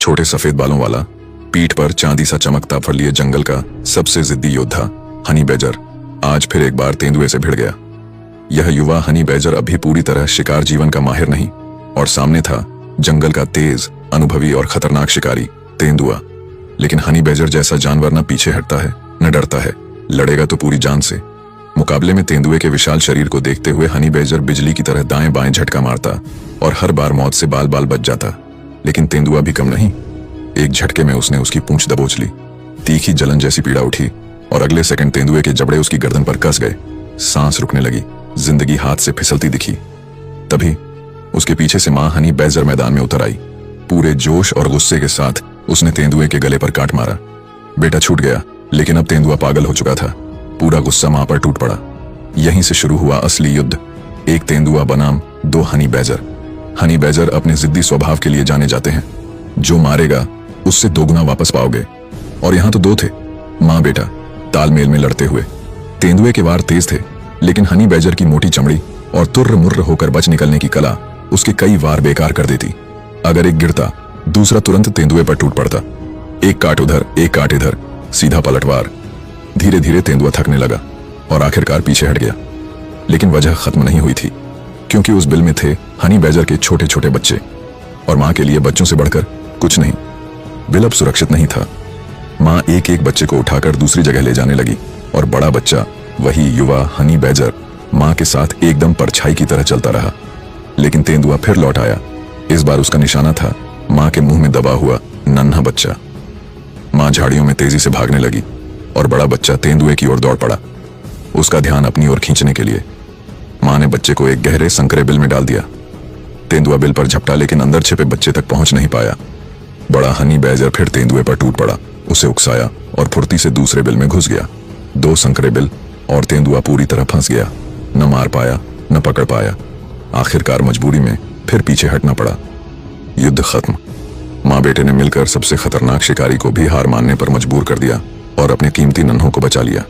छोटे सफेद बालों वाला, पीठ पर चांदी सा चमकता फलिए जंगल का सबसे जिद्दी योद्धा हनी बैजर आज फिर एक बार तेंदुए से भिड़ गया। यह युवा हनी बैजर अभी पूरी तरह शिकार जीवन का माहिर नहीं, और सामने था जंगल का तेज, अनुभवी और खतरनाक शिकारी तेंदुआ। लेकिन हनी बैजर जैसा जानवर न पीछे हटता है न डरता है, लड़ेगा तो पूरी जान से। मुकाबले में तेंदुए के विशाल शरीर को देखते हुए हनी बैजर बिजली की तरह दाएं बाएं झटका मारता और हर बार मौत से बाल बाल बच जाता। लेकिन तेंदुआ भी कम नहीं। एक झटके में उसने उसकी पूंछ दबोच ली। तीखी जलन जैसी पीड़ा उठी और अगले सेकंड तेंदुए के जबड़े उसकी गर्दन पर कस गए। सांस रुकने लगी, जिंदगी हाथ से फिसलती दिखी। तभी उसके पीछे से मां हनी बैजर मैदान में उतर आई। पूरे जोश और गुस्से के साथ उसने तेंदुए के गले पर काट मारा। बेटा छूट गया, लेकिन अब तेंदुआ पागल हो चुका था। पूरा गुस्सा मां पर टूट पड़ा। यहीं से शुरू हुआ असली युद्ध। एक तेंदुआ बनाम दो हनी बैजर। हनी बैजर अपने जिद्दी स्वभाव के लिए जाने जाते हैं। जो मारेगा उससे दोगुना वापस पाओगे। और यहां तो दो थे, मां बेटा, तालमेल में लड़ते हुए। तेंदुए के वार तेज थे, लेकिन हनी बैजर की मोटी चमड़ी और तुर्र मुर्र होकर बच निकलने की कला उसके कई वार बेकार कर देती। अगर एक गिरता, दूसरा तुरंत तेंदुए पर टूट पड़ता। एक काट उधर, एक काट इधर, सीधा पलटवार। धीरे धीरे तेंदुआ थकने लगा और आखिरकार पीछे हट गया। लेकिन वजह खत्म नहीं हुई थी, क्योंकि उस बिल में थे हनी बैजर के छोटे छोटे बच्चे, और मां के लिए बच्चों से बढ़कर कुछ नहीं। बिल अब सुरक्षित नहीं था। मां एक एक बच्चे को उठाकर दूसरी जगह ले जाने लगी, और बड़ा बच्चा, वही युवा हनी बैजर, मां के साथ एकदम परछाई की तरह चलता रहा। लेकिन तेंदुआ फिर लौट आया। इस बार उसका निशाना था मां के मुंह में दबा हुआ नन्हा बच्चा। मां झाड़ियों में तेजी से भागने लगी और बड़ा बच्चा तेंदुए की ओर दौड़ पड़ा, उसका ध्यान अपनी ओर खींचने के लिए। मां ने बच्चे को एक गहरे संकरे बिल में डाल दिया। तेंदुआ बिल पर झपटा, लेकिन अंदर छिपे बच्चे तक पहुंच नहीं पाया। बड़ा हनी बैजर फिर तेंदुए पर टूट पड़ा, उसे उकसाया और फुर्ती से दूसरे बिल में घुस गया। दो संकरे बिल और तेंदुआ पूरी तरह फंस गया। न मार पाया न पकड़ पाया। आखिरकार मजबूरी में फिर पीछे हटना पड़ा। युद्ध खत्म। मां बेटे ने मिलकर सबसे खतरनाक शिकारी को भी हार मानने पर मजबूर कर दिया और अपने कीमती नन्हों को बचा लिया।